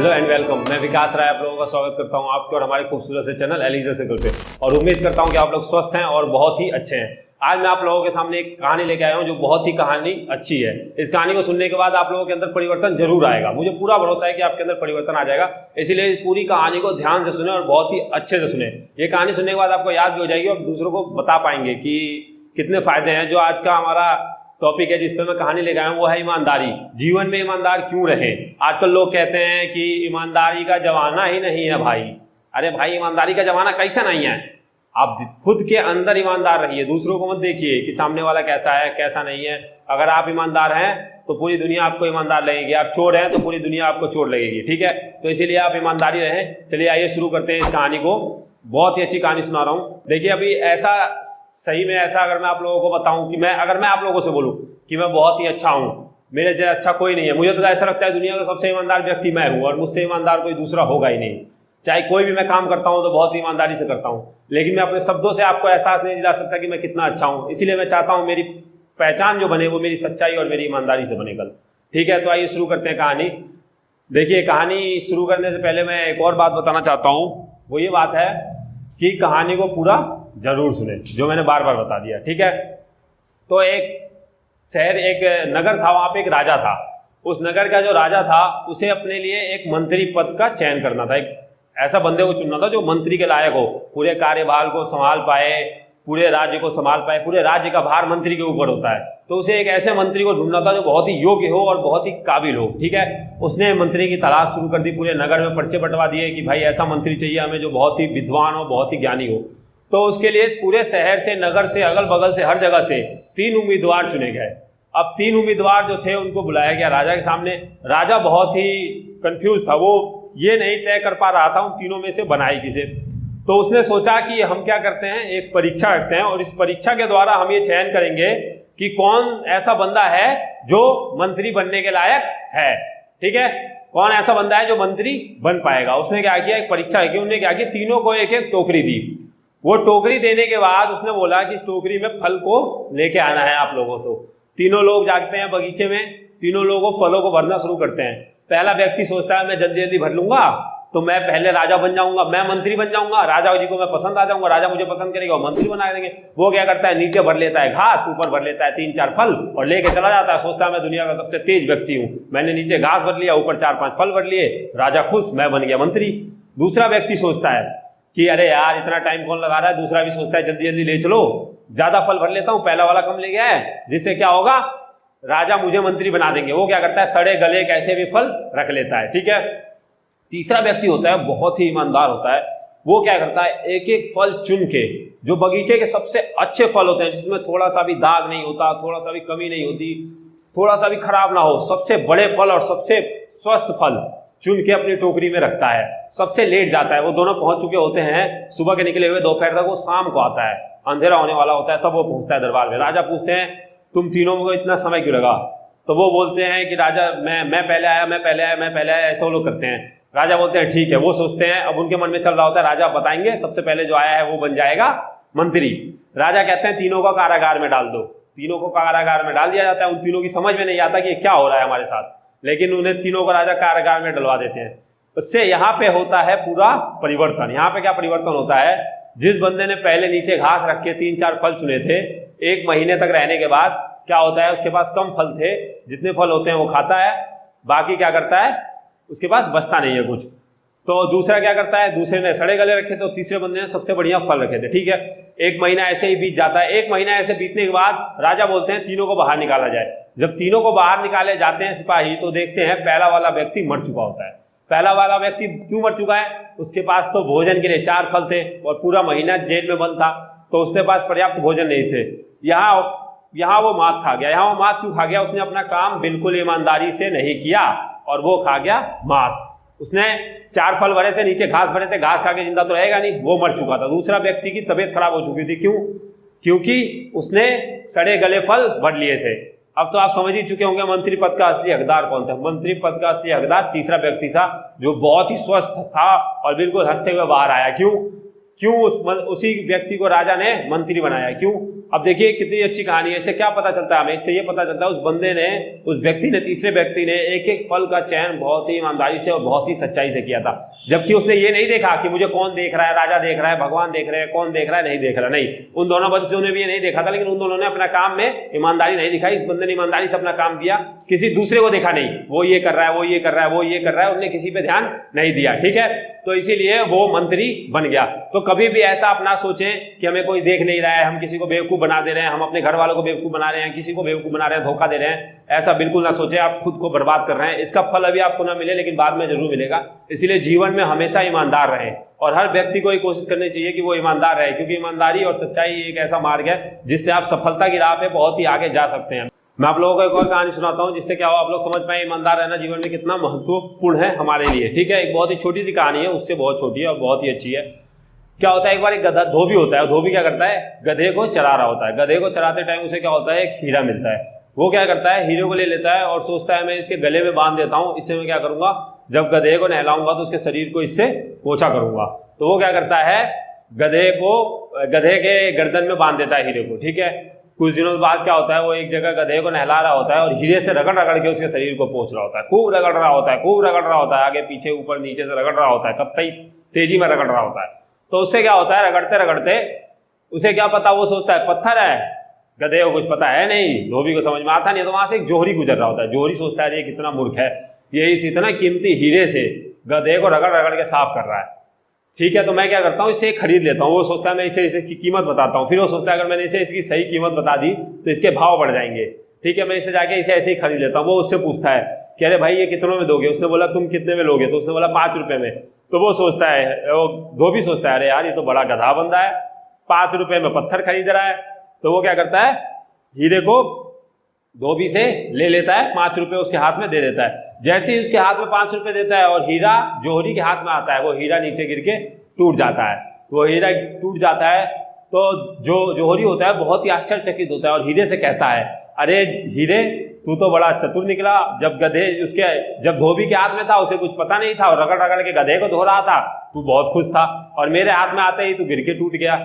Hello and welcome. मैं विकास राय आप लोगों का स्वागत करता हूं आपके और हमारे खूबसूरत से चैनल एलिजा सर्कल पे, और उम्मीद करता हूं कि आप लोग स्वस्थ हैं और बहुत ही अच्छे हैं। आज मैं आप लोगों के सामने एक कहानी लेके आया हूं जो बहुत ही कहानी अच्छी है। इस कहानी को सुनने के बाद आप लोगों के अंदर परिवर्तन जरूर आएगा। मुझे पूरा भरोसा है कि आपके अंदर परिवर्तन आ जाएगा, इसीलिए इस पूरी कहानी को ध्यान से सुने और बहुत ही अच्छे से सुने। ये कहानी सुनने के बाद आपको याद भी हो जाएगी और दूसरों को बता पाएंगे कि कितने फायदे हैं। जो आज का हमारा टॉपिक है जिस पे मैं कहानी लेकर आया हूं वो है ईमानदारी। जीवन में ईमानदार क्यों रहें। आजकल लोग कहते हैं कि ईमानदारी का जमाना ही नहीं है भाई। अरे भाई, ईमानदारी का जमाना कैसा नहीं है। आप खुद के अंदर ईमानदार रहिए, दूसरों को मत देखिए कि सामने वाला कैसा है कैसा नहीं है। अगर आप ईमानदार हैं तो पूरी दुनिया आपको ईमानदार लगेगी, आप चोर हैं तो पूरी दुनिया आपको चोर लगेगी। ठीक है, तो इसीलिए आप ईमानदारी रहें। चलिए आइए शुरू करते हैं इस कहानी को। बहुत ही अच्छी कहानी सुना रहा हूँ। देखिए, अभी ऐसा सही में ऐसा अगर मैं आप लोगों को बताऊं कि अगर मैं आप लोगों से बोलूं कि मैं बहुत ही अच्छा हूं, मेरे जैसा अच्छा कोई नहीं है, मुझे तो ऐसा लगता है दुनिया का सबसे ईमानदार व्यक्ति मैं हूं और मुझसे ईमानदार कोई दूसरा होगा ही नहीं। चाहे कोई भी मैं काम करता हूं तो बहुत ईमानदारी से करता हूं, लेकिन मैं अपने शब्दों से आपको एहसास नहीं दिला सकता कि मैं कितना अच्छा हूं। इसीलिए मैं चाहता हूं मेरी पहचान जो बने वो मेरी सच्चाई और मेरी ईमानदारी से बने कल। ठीक है, तो आइए शुरू करते हैं कहानी। देखिए, कहानी शुरू करने से पहले मैं एक और बात बताना चाहता हूँ। वो ये बात है कि कहानी को पूरा जरूर सुने, जो मैंने बार बार बता दिया। ठीक है, तो एक नगर था, वहां पे एक राजा था। उस नगर का जो राजा था उसे अपने लिए एक मंत्री पद का चयन करना था। एक ऐसा बंदे को चुनना था जो मंत्री के लायक हो, पूरे कार्यभार को संभाल पाए, पूरे राज्य को संभाल पाए। पूरे राज्य का भार मंत्री के ऊपर होता है, तो उसे एक ऐसे मंत्री को ढूंढना था जो बहुत ही योग्य हो और बहुत ही काबिल हो। ठीक है, उसने मंत्री की तलाश शुरू कर दी। पूरे नगर में पर्चे बंटवा दिए कि भाई ऐसा मंत्री चाहिए हमें जो बहुत ही विद्वान हो, बहुत ही ज्ञानी हो। तो उसके लिए पूरे शहर से, नगर से, अगल बगल से, हर जगह से 3 उम्मीदवार चुने गए। अब 3 उम्मीदवार जो थे उनको बुलाया गया राजा के सामने। राजा बहुत ही कंफ्यूज था, वो ये नहीं तय कर पा रहा था उन तीनों में से बनाए किसे। तो उसने सोचा कि हम क्या करते हैं, एक परीक्षा रखते हैं और इस परीक्षा के द्वारा हम ये चयन करेंगे कि कौन ऐसा बंदा है जो मंत्री बनने के लायक है। ठीक है, कौन ऐसा बंदा है जो मंत्री बन पाएगा। उसने क्या किया, एक परीक्षा की। उन्होंने क्या किया, तीनों को एक एक टोकरी दी। वो टोकरी देने के बाद उसने बोला कि इस टोकरी में फल को लेके आना है आप लोगों को। तीनों लोग जागते हैं बगीचे में, तीनों लोगों फलों को भरना शुरू करते हैं। पहला व्यक्ति सोचता है मैं जल्दी जल्दी भर लूंगा तो मैं पहले राजा बन जाऊंगा, मैं मंत्री बन जाऊंगा, राजा जी को मैं पसंद आ जाऊंगा, राजा मुझे पसंद करेगा और मंत्री बना देंगे। वो क्या करता है, नीचे भर लेता है घास, ऊपर भर लेता है 3-4 फल और लेके चला जाता है। सोचता है मैं दुनिया का सबसे तेज व्यक्ति हूँ, मैंने नीचे घास भर लिया, ऊपर 4-5 फल भर लिए, राजा खुश, मैं बन गया मंत्री। दूसरा व्यक्ति सोचता है कि अरे यार इतना टाइम कौन लगा रहा है। दूसरा भी सोचता है जल्दी जल्दी ले चलो, ज्यादा फल भर लेता हूँ, पहला वाला कम ले गया है, जिससे क्या होगा, राजा मुझे मंत्री बना देंगे। वो क्या करता है, सड़े गले कैसे भी फल रख लेता है। ठीक है, तीसरा व्यक्ति होता है बहुत ही ईमानदार होता है। वो क्या करता है, एक एक फल चुन के, जो बगीचे के सबसे अच्छे फल होते हैं, जिसमें थोड़ा सा भी दाग नहीं होता, थोड़ा सा भी कमी नहीं होती, थोड़ा सा भी खराब ना हो, सबसे बड़े फल और सबसे स्वस्थ फल चुन के अपनी टोकरी में रखता है। सबसे लेट जाता है, वो दोनों पहुंच चुके होते हैं सुबह के निकले हुए, दोपहर तक वो शाम को आता है, अंधेरा होने वाला होता है, तब वो पहुंचता है दरबार में। राजा पूछते हैं तुम तीनों को इतना समय क्यों लगा। तो वो बोलते हैं कि राजा मैं पहले आया, मैं पहले आया, मैं पहले आया, ऐसा वो लोग करते हैं। राजा बोलते हैं ठीक है। वो सोचते हैं, अब उनके मन में चल रहा होता है राजा बताएंगे सबसे पहले जो आया है वो बन जाएगा मंत्री। राजा कहते हैं तीनों को कारागार में डाल दो। तीनों को कारागार में डाल दिया जाता है। उन तीनों की समझ में नहीं आता कि क्या हो रहा है हमारे साथ, लेकिन उन्हें तीनों को राजा कारागार में डलवा देते हैं। उससे यहाँ पे होता है पूरा परिवर्तन। यहाँ पे क्या परिवर्तन होता है, जिस बंदे ने पहले नीचे घास रख के 3-4 फल चुने थे, 1 महीने तक रहने के बाद क्या होता है, उसके पास कम फल थे, जितने फल होते हैं वो खाता है, बाकी क्या करता है, उसके पास बचता नहीं है कुछ। तो दूसरा क्या करता है, दूसरे ने सड़े गले रखे थे, तीसरे बंदे ने सबसे बढ़िया फल रखे थे। ठीक है, 1 महीना ऐसे ही बीत जाता है। 1 महीना ऐसे बीतने के बाद राजा बोलते हैं तीनों को बाहर निकाला जाए। जब तीनों को बाहर निकाले जाते हैं सिपाही, तो देखते हैं पहला वाला व्यक्ति मर चुका होता है। पहला वाला व्यक्ति क्यों मर चुका है, उसके पास तो भोजन के लिए 4 फल थे और पूरा महीना जेल में बंद था, तो उसके पास पर्याप्त भोजन नहीं थे। यहाँ वो मात खा गया। यहाँ वो मात क्यों खा गया, उसने अपना काम बिल्कुल ईमानदारी से नहीं किया और वो खा गया मात। उसने 4 फल भरे थे, नीचे घास भरे थे, घास खा के जिंदा तो रहेगा नहीं, वो मर चुका था। दूसरा व्यक्ति की तबीयत खराब हो चुकी थी, क्यों, क्योंकि उसने सड़े गले फल भर लिए थे। अब तो आप समझ ही चुके होंगे मंत्री पद का असली हकदार कौन था। मंत्री पद का असली हकदार तीसरा व्यक्ति था, जो बहुत ही स्वस्थ था और बिल्कुल हंसते हुए बाहर आया। क्यों, क्यों उसी व्यक्ति को राजा ने मंत्री बनाया, क्यों? अब देखिए कितनी अच्छी कहानी है। इससे क्या पता चलता है हमें? इससे ये पता चलता है उस बंदे ने, उस व्यक्ति ने, तीसरे व्यक्ति ने एक एक फल का चयन बहुत ही ईमानदारी से और बहुत ही सच्चाई से किया था। जबकि उसने ये नहीं देखा कि मुझे कौन देख रहा है, राजा देख रहा है, भगवान देख रहे हैं, कौन देख रहा है, नहीं देख रहा, नहीं। उन दोनों बच्चों ने भी ये नहीं देखा था, लेकिन उन दोनों ने अपना काम में ईमानदारी नहीं दिखाई। इस बंदे ने ईमानदारी से अपना काम दिया, किसी दूसरे को देखा नहीं, वो ये कर रहा है, वो ये कर रहा है, वो ये कर रहा है, उन्होंने किसी पे ध्यान नहीं दिया। ठीक है, तो इसीलिए वो मंत्री बन गया। तो कभी भी ऐसा अपना सोचें कि हमें कोई देख नहीं रहा है, हम किसी को बेवकूफ बना दे रहे हैं, हम अपने घर वालों को बेवकूफ बना रहे हैं, किसी को बेवकूफ बना रहे हैं, धोखा दे रहे हैं, ऐसा बिल्कुल ना सोचें। आप खुद को बर्बाद कर रहे हैं। इसका फल अभी आपको ना मिले, लेकिन बाद में जरूर मिलेगा। इसलिए जीवन में हमेशा ईमानदार रहें और हर व्यक्ति को ये कोशिश करनी चाहिए कि वो ईमानदार रहे, क्योंकि ईमानदारी और सच्चाई एक ऐसा मार्ग है जिससे आप सफलता की राह पे बहुत ही आगे जा सकते हैं। मैं आप लोगों को एक और कहानी सुनाता हूँ, जिससे क्या हो आप लोग समझ पाए ईमानदार रहना जीवन में कितना महत्वपूर्ण है हमारे लिए। ठीक है, एक बहुत ही छोटी सी कहानी है, उससे बहुत छोटी है और बहुत ही अच्छी है। क्या होता है, एक बार एक गधा धोबी होता है। धोबी क्या करता है, गधे को चरा रहा होता है। गधे को चराते टाइम उसे क्या होता है, एक हीरा मिलता है। वो क्या करता है, हीरे को ले लेता है और सोचता है मैं इसके गले में बांध देता हूँ, इससे मैं क्या करूंगा, जब गधे को नहलाऊंगा तो उसके शरीर को इससे पोछा करूंगा। तो वो क्या करता है, गधे के गर्दन में बांध देता है हीरे को। ठीक है, कुछ दिनों बाद क्या होता है, वो एक जगह गधे को नहला रहा होता है और हीरे से रगड़ रगड़ के उसके शरीर को पोंछ रहा होता है। खूब रगड़ रहा होता है, खूब रगड़ रहा होता है, आगे पीछे ऊपर नीचे से रगड़ रहा होता है, कतई तेजी में रगड़ रहा होता है। तो उससे क्या होता है, रगड़ते रगड़ते उसे क्या पता, वो सोचता है पत्थर है, गधे को कुछ पता है नहीं, धोबी को समझ में आता नहीं। तो वहां से एक जोहरी गुजर रहा होता है। जोहरी सोचता है ये कितना मूर्ख है, ये इस इतना कीमती हीरे से गधे को रगड़ रगड़ के साफ कर रहा है। ठीक है, तो मैं क्या करता हूँ, इसे खरीद लेता हूँ। वो सोचता है मैं इसे इसकी कीमत बताता हूँ। फिर वो सोचता है अगर मैंने इसे इसकी सही कीमत बता दी तो इसके भाव बढ़ जाएंगे। ठीक है, मैं इसे जाके इसे ऐसे ही खरीद लेता हूँ। वो उससे पूछता है कि अरे भाई ये कितनों में दोगे? उसने बोला तुम कितने में लोगे? तो उसने बोला 5 रुपये में। तो वो सोचता है, वो धोबी सोचता है अरे यार ये तो बड़ा गधा बंदा है, 5 रुपये में पत्थर खरीद रहा है। तो वो क्या करता है, हीरे को धोबी से ले लेता है, 5 रुपये उसके हाथ में दे देता है। जैसे ही उसके हाथ में 5 रुपये देता है और हीरा जोहरी के हाथ में आता है, वो हीरा नीचे गिर के टूट जाता है। वो हीरा टूट जाता है तो जो जोहरी होता है बहुत ही आश्चर्यचकित होता है और हीरे से कहता है अरे हीरे तू तो बड़ा चतुर निकला। जब धोबी के हाथ में था उसे कुछ पता नहीं था और रगड़ रगड़ के गधे को धो रहा था, तू बहुत खुश था, और मेरे हाथ में आते ही तू गिर के टूट गया।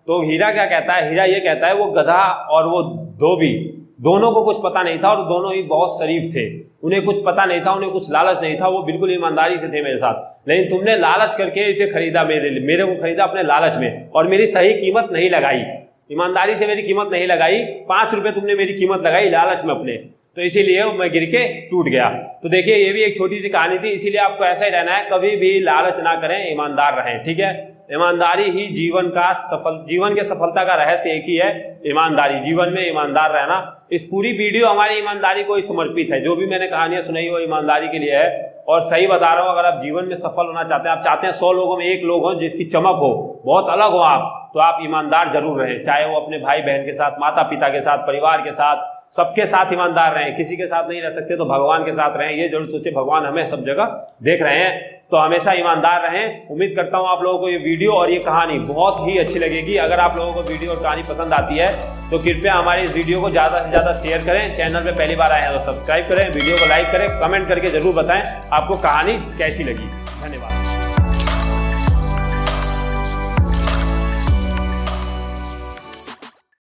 तो हीरा क्या कहता है, हीरा ये कहता है वो गधा और वो धोबी दोनों को कुछ पता नहीं था और दोनों ही बहुत शरीफ थे। उन्हें कुछ पता नहीं था, उन्हें कुछ लालच नहीं था, वो बिल्कुल ईमानदारी से थे मेरे साथ। लेकिन तुमने लालच करके इसे खरीदा, मेरे को खरीदा अपने लालच में, और मेरी सही कीमत नहीं लगाई, ईमानदारी से मेरी कीमत नहीं लगाई। 5 रुपये तुमने मेरी कीमत लगाई लालच में अपने, तो इसीलिए मैं गिर के टूट गया। तो देखिए ये भी एक छोटी सी कहानी थी। इसीलिए आपको ऐसा ही रहना है, कभी भी लालच ना करें, ईमानदार रहें। ठीक है, ईमानदारी ही जीवन के सफलता का रहस्य एक ही है, ईमानदारी। जीवन में ईमानदार रहना। इस पूरी वीडियो हमारी ईमानदारी को ही समर्पित है। जो भी मैंने कहानियां सुनाई वो ईमानदारी के लिए है। और सही बता रहा हूँ, अगर आप जीवन में सफल होना चाहते हैं, आप चाहते हैं 100 लोगों में 1 लोग हो जिसकी चमक हो, बहुत अलग हो आप, तो आप ईमानदार जरूर रहें। चाहे वो अपने भाई बहन के साथ, माता पिता के साथ, परिवार के साथ, सबके साथ ईमानदार रहें। किसी के साथ नहीं रह सकते तो भगवान के साथ रहें। ये जरूर सोचे भगवान हमें सब जगह देख रहे हैं, तो हमेशा ईमानदार रहें। उम्मीद करता हूँ आप लोगों को ये वीडियो और ये कहानी बहुत ही अच्छी लगेगी। अगर आप लोगों को वीडियो और कहानी पसंद आती है तो कृपया हमारे इस वीडियो को ज़्यादा से ज़्यादा शेयर करें। चैनल पे पहली बार आए हैं तो सब्सक्राइब करें, वीडियो को लाइक करें, कमेंट करके जरूर बताएं आपको कहानी कैसी लगी। धन्यवाद।